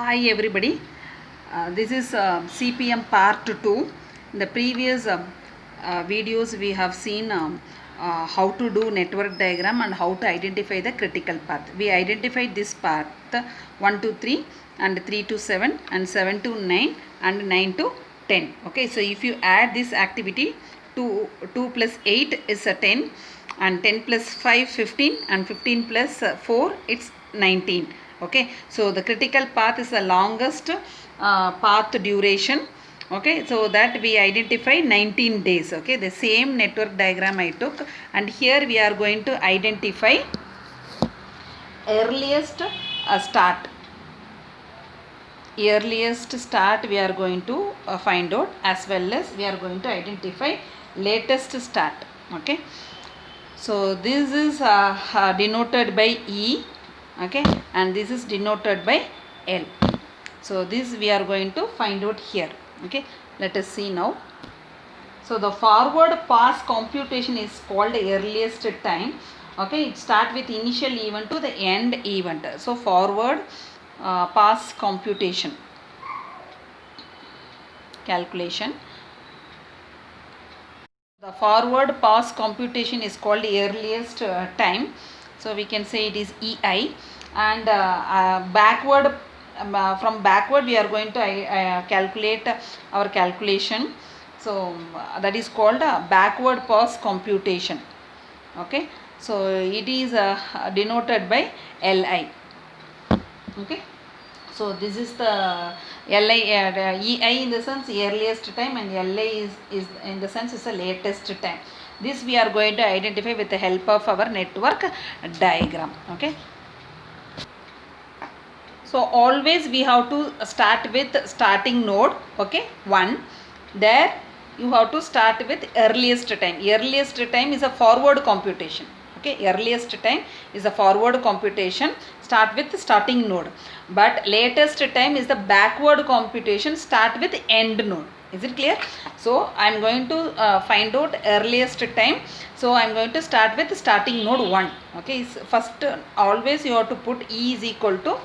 Hi everybody, this is CPM part 2. In the previous videos we have seen how to do network diagram and how to identify the critical path. We identified this path 1 to 3 and 3 to 7 and 7 to 9 and 9 to 10. Okay, so if you add this activity, 2 plus 8 is 10 and 10 plus 5 15 and 15 plus 4 it's 19. Okay, so the critical path is the longest path duration. Okay, so that we identify 19 days. Okay, the same network diagram I took, and here we are going to identify earliest start we are going to find out, as well as we are going to identify latest start. Okay, so this is denoted by E. Okay, and this is denoted by L. So this we are going to find out here. Okay, let us see now. So the forward pass computation is called earliest time. Okay, it start with initial event to the end event. So forward pass computation calculation. The forward pass computation is called earliest time. So we can say it is EI, and backward from backward we are going to calculate our calculation. So that is called backward pass computation. Okay, so it is denoted by LI. Okay, so this is the LI, EI in the sense earliest time, and LI is in the sense is the latest time. This we are going to identify with the help of our network diagram. Okay, so always we have to start with starting node. Okay, 1. There you have to start with earliest time. Earliest time is a forward computation. Okay, earliest time is a forward computation, start with starting node, but latest time is the backward computation, start with end node. Is it clear? So I am going to find out earliest time. So I am going to start with starting node 1. Okay, first always you have to put E is equal to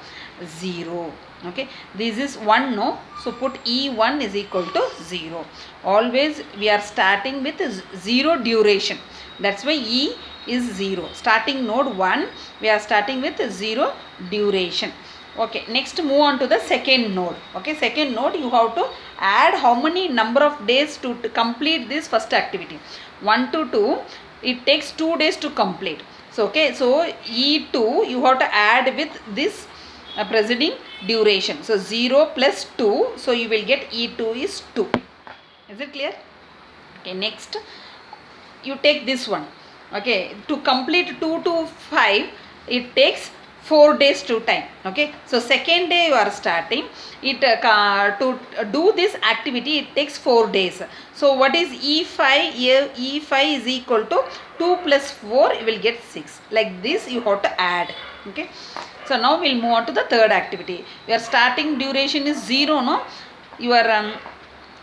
0. Okay, this is 1, no? So put E1 is equal to 0. Always we are starting with 0 duration. That's why E is 0. Starting node 1, we are starting with 0 duration. Okay, next move on to the second node. Okay, second node you have to add how many number of days to complete this first activity. 1 to 2, it takes 2 days to complete. So okay, so E2 you have to add with this preceding duration. So 0 plus 2, so you will get E2 is 2. Is it clear? Okay, next you take this one. Okay, to complete 2 to 5 it takes 4 days to time. Okay, so second day you are starting it, to do this activity it takes 4 days. So what is E5? E5 is equal to 2 plus 4, you will get 6. Like this you have to add. Okay, so now we'll move on to the third activity. Your starting duration is 0, no? You are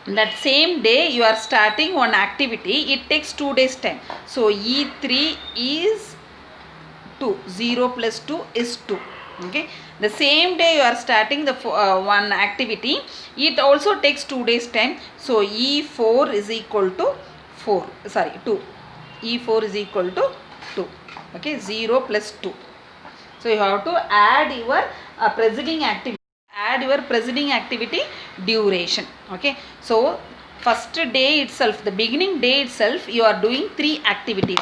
that same day you are starting one activity, it takes 2 days time. So E3 is 2. 0 plus 2 is 2. Okay, the same day you are starting the one activity, it also takes 2 days time. So E4 is equal to 4, sorry 2. E4 is equal to 2. Okay, 0 plus 2. So you have to add your preceding activity. Add your preceding activity duration. Okay, so first day itself, the beginning day itself, you are doing 3 activities.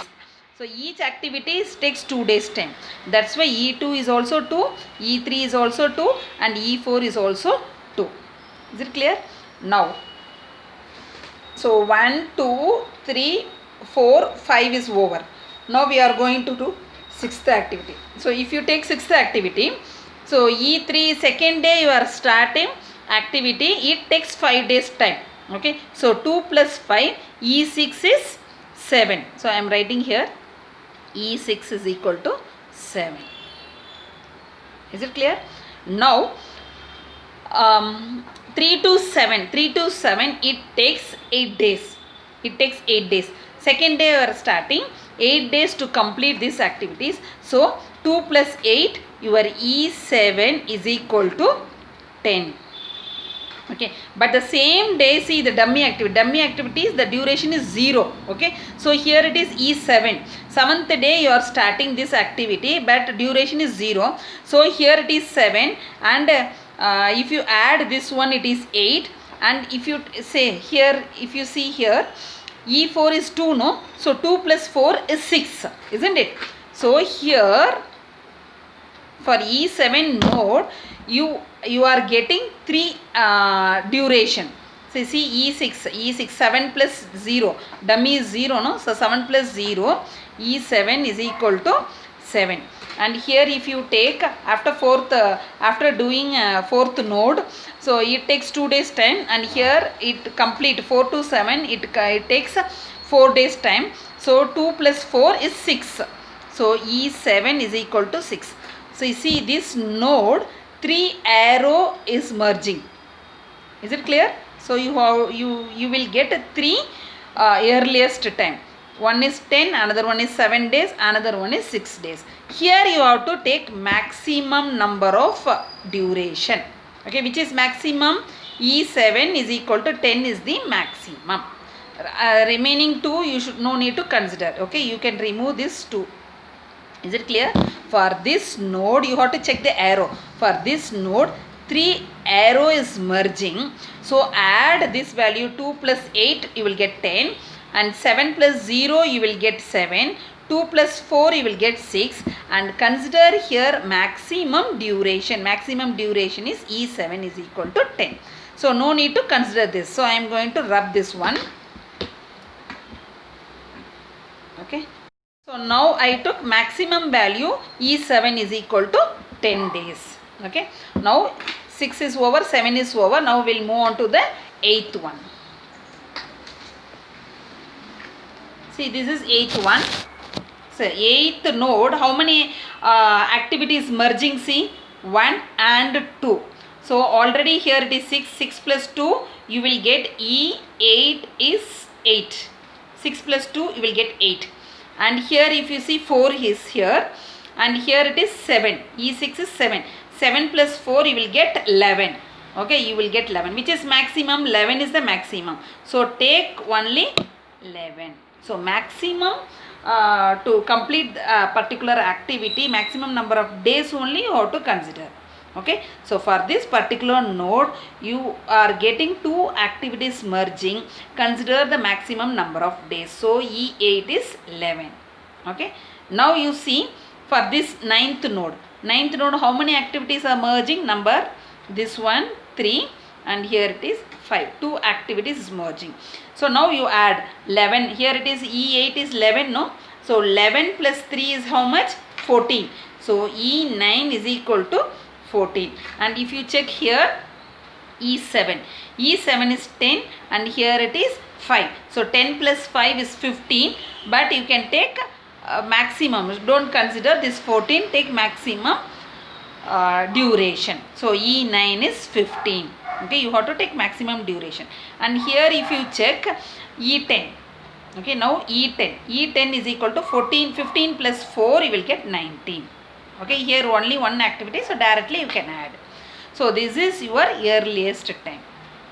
So each activity takes 2 days time. That's why E2 is also 2, E3 is also 2, and E4 is also 2. Is it clear? Now, so 1, 2, 3, 4, 5 is over. Now we are going to do 6th activity. So if you take 6th activity, so E3 second day you are starting activity, it takes 5 days time. Okay, so 2 plus 5, E6 is 7. So I am writing here E6 is equal to 7. Is it clear? Now 3 to 7 it takes 8 days. It takes 8 days. Second day you are starting, 8 days to complete these activities. So 2 plus 8, your E7 is equal to 10. Okay, but the same day, see the dummy activities, the duration is 0. Okay, so here it is E7, 7th day you are starting this activity, but duration is 0. So here it is 7, and if you add this one, it is 8. And if you say here, if you see here, E4 is 2, no? So 2 plus 4 is 6, isn't it? So here for E7 node, you are getting 3 duration. So see E6 7 plus 0, dummy is 0, no? So 7 plus 0, E7 is equal to 7. And here if you take after doing fourth node, so it takes 2 days time, and here it complete 4 to 7, it takes 4 days time. So 2 plus 4 is 6. So E7 is equal to 6. So you see this node, 3 arrow is merging. Is it clear? So you will get 3 earliest time. One is 10, another one is 7 days, another one is 6 days. Here you have to take maximum number of duration. Okay, which is maximum? E7 is equal to 10 is the maximum. Remaining 2 you should no need to consider. Okay, you can remove this 2. Is it clear? For this node, you have to check the arrow. For this node, 3 arrow is merging. So add this value 2 plus 8, you will get 10. And 7 plus 0, you will get 7. 2 plus 4, you will get 6. And consider here maximum duration. Maximum duration is E7 is equal to 10. So no need to consider this. So I am going to rub this one. Okay. So now I took maximum value E7 is equal to 10 days. Okay. Now 6 is over, 7 is over. Now we'll move on to the 8th one. See, this is 8th one. So 8th node, how many activities merging? See, 1 and 2. So already here it is 6. 6 plus 2, you will get E8 is 8. 6 plus 2, you will get 8. And here if you see 4 is here, and here it is 7. E6 is 7. 7 plus 4, you will get 11. Okay, you will get 11, which is maximum. 11 is the maximum. So take only 11. So maximum to complete a particular activity, maximum number of days only you have to consider. Okay, so for this particular node, you are getting 2 activities merging. Consider the maximum number of days. So E8 is 11. Okay, now you see for this 9th node. 9th node, how many activities are merging? Number, this one 3, and here it is 5. 2 activities is merging. So now you add 11. Here it is E8 is 11, no? So 11 plus 3 is how much? 14. So E9 is equal to 14. And if you check here, E7 is 10, and here it is 5. So 10 plus 5 is 15, but you can take maximum. Don't consider this 14, take maximum duration. So E9 is 15. Okay, you have to take maximum duration. And here if you check E10. Okay, now E10 is equal to 14. 15 plus 4, you will get 19. Okay, here only one activity, so directly you can add. So this is your earliest time.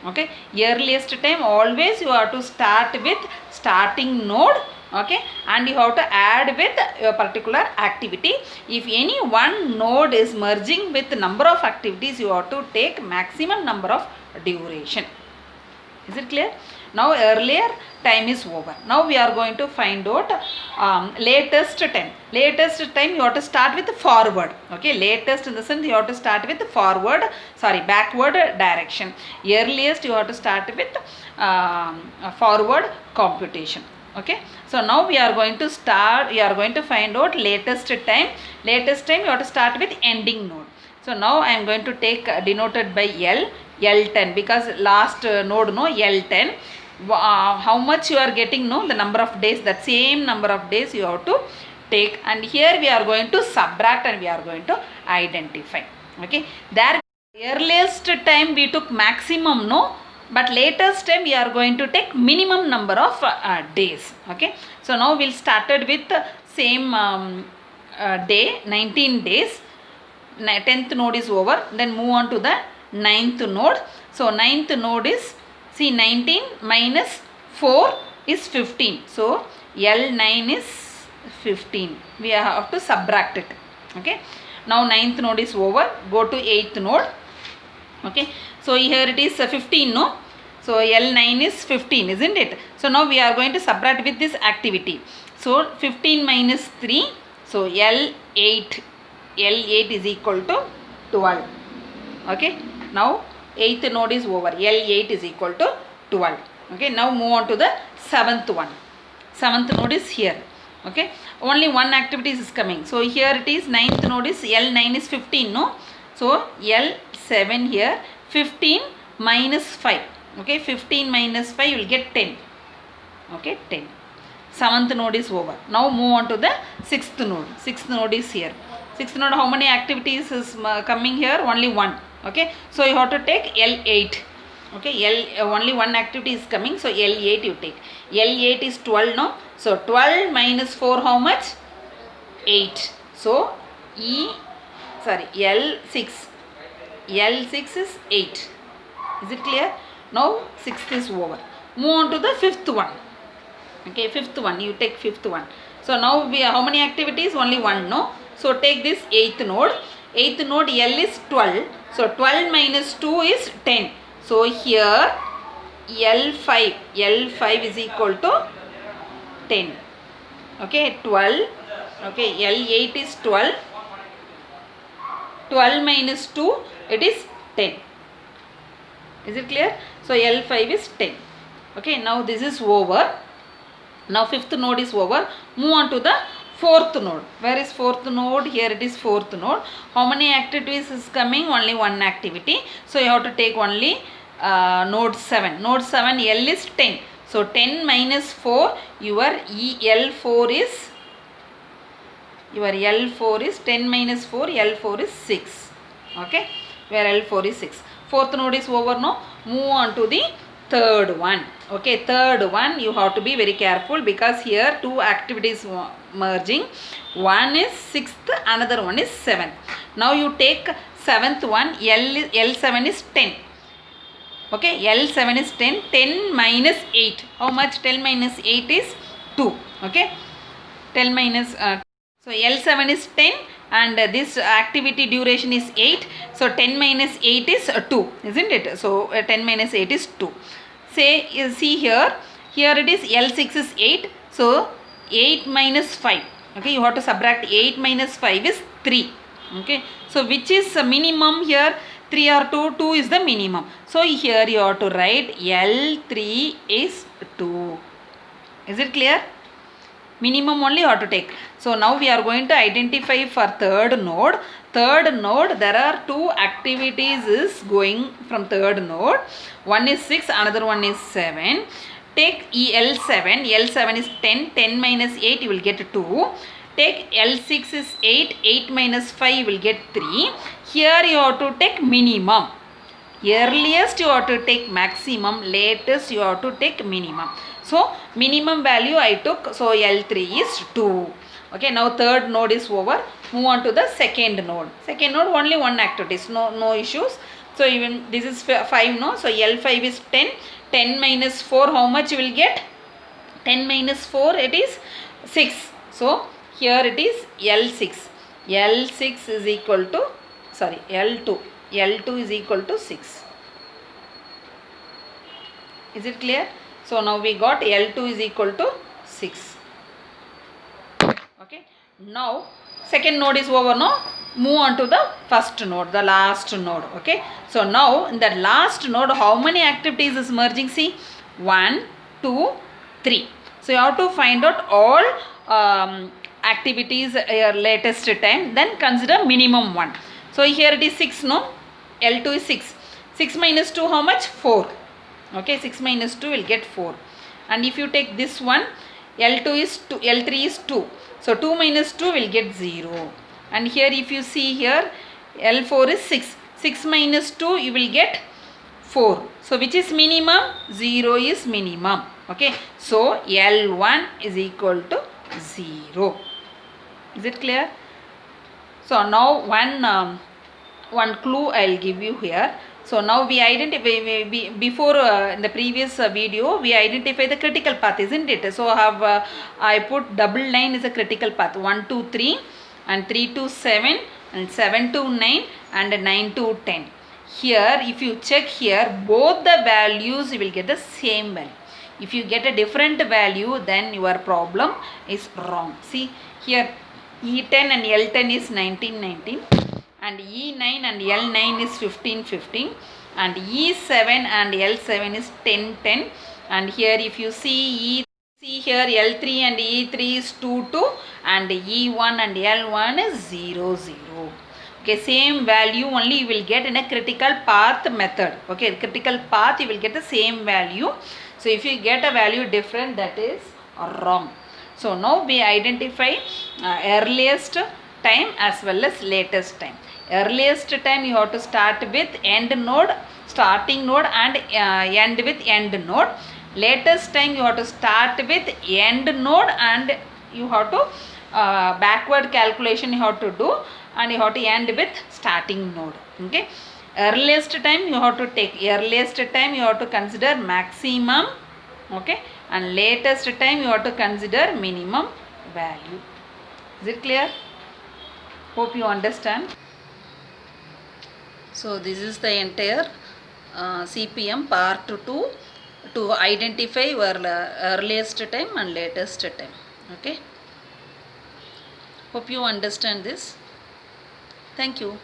Okay, earliest time, always you have to start with starting node. Okay, and you have to add with your particular activity. If any one node is merging with number of activities, you have to take maximum number of duration. Is it clear? Now earlier time is over. Now we are going to find out latest time. Latest time you have to start with forward. Okay, latest in the sense you have to start with backward direction. Earliest you have to start with forward computation. Okay, so now we are going to find out latest time. Latest time you have to start with ending node. So now I am going to take denoted by L10, because last node no L10. How much you are getting, no, the number of days, that same number of days you have to take, and here we are going to subtract and we are going to identify. Okay, there earliest time we took maximum, no, but latest time we are going to take minimum number of days. Okay, so now we'll started with same day, 19 days. 10th node is over, then move on to the ninth node. So ninth node is, see, 19 minus 4 is 15. So L9 is 15. We have to subtract it. Okay. Now ninth node is over. Go to eighth node. Okay. So here it is 15, no? So L9 is 15, isn't it? So now we are going to subtract with this activity. So 15 minus 3. So L8 is equal to 12. Okay. Now 8th node is over. L8 is equal to 12. Okay. Now move on to the 7th one. 7th node is here. Okay. Only one activity is coming. So here it is 9th node is L9 is 15. No. So L7 here 15 minus 5. Okay. 15 minus 5 you will get 10. Okay. 10. 7th node is over. Now move on to the 6th node. 6th node is here. 6th node, how many activities is coming here? Only one. Okay. So you have to take L8. Okay. Only one activity is coming. So L8 you take. L8 is 12 now. So 12 minus 4 how much? 8. So L6. L6 is 8. Is it clear? Now 6th is over. Move on to the 5th one. Okay, 5th one. You take 5th one. So now we how many activities? Only one, no? So take this 8th node. 8th node L is 12. So 12 minus 2 is 10. So here L5 is equal to 10. Okay, 12. Okay, L8 is 12. 12 minus 2, it is 10. Is it clear? So L5 is 10. Okay, now this is over. Now 5th node is over. Move on to the 4th node. Where is 4th node? Here it is 4th node. How many activities is coming? Only one activity. So you have to take only node 7. Node 7 L is 10. So 10 minus 4, your L4 is 10 minus 4, L4 is 6. Okay, where L4 is 6. 4th node is over now. Move on to the 3rd one. Okay, 3rd one you have to be very careful because here two activities merging. One is 6th, another one is 7th. Now you take 7th one, L7 is 10. Okay, L7 is 10. 10 minus 8. How much? 10 minus 8 is 2. Okay, 10 minus so L7 is 10 and this activity duration is 8. So 10 minus 8 is 2, isn't it? So 10 minus 8 is 2. Say, you see here it is L6 is 8. So 8 minus 5. Okay, you have to subtract 8 minus 5 is 3. Okay, so which is minimum here? 3 or 2? 2 is the minimum. So here you have to write L3 is 2. Is it clear? Minimum only you have to take. So now we are going to identify for 3rd node. 3rd node, there are two activities is going from 3rd node. One is 6, another one is 7. Take L7. L7 is 10. 10 minus 8 you will get 2. Take L6 is 8. 8 minus 5 you will get 3. Here you have to take minimum. Earliest you have to take maximum. Latest you have to take minimum. So minimum value I took. So L3 is 2. Okay, now 3rd node is over. Move on to the 2nd node. 2nd node only one activities. No issues. So even this is 5 no. So L5 is 10. 10 minus 4 how much you will get? 10 minus 4 it is 6. So here it is L6. L6 is equal to L2. L2 is equal to 6. Is it clear? So now we got L2 is equal to 6. Okay. Now 2nd node is over now. Move on to the 1st node, the last node. Okay. So now in the last node how many activities is merging? See, 1, 2, 3. So you have to find out all activities latest time, then consider minimum one. So here it is 6 no. L2 is 6. 6 minus 2 how much? 4. Okay, 6 minus 2 will get 4. And if you take this one, L2 is 2, L3 is 2. So 2 minus 2 will get 0. And here if you see here, L4 is 6. 6 minus 2 you will get 4. So which is minimum? 0 is minimum. Okay. So L1 is equal to 0. Is it clear? So now one clue I will give you here. So now we identify, before in the previous video, we identify the critical path, isn't it? So I put double line is a critical path, 1 to 3 and 3 to 7 and 7 to 9 and 9 to 10. Here, if you check here, both the values you will get the same value. If you get a different value, then your problem is wrong. See here, E10 and L10 is 1919 and E9 and L9 is 1515 and E7 and L7 is 1010, and here if you see here L3 and E3 is 22 and E1 and L1 is 00. Okay, same value only you will get in a critical path method. Okay, critical path you will get the same value. So if you get a value different, that is wrong. So now we identify earliest time as well as latest time. Earliest time you have to start with end node, starting node, and end with end node. Latest time you have to start with end node and you have to backward calculation you have to do, and you have to end with starting node. Okay, earliest time you have to take, earliest time you have to consider maximum. Okay, and latest time you have to consider minimum value. Is it clear? Hope you understand. So this is the entire CPM part 2 to identify your earliest time and latest time. Okay, hope you understand this. Thank you.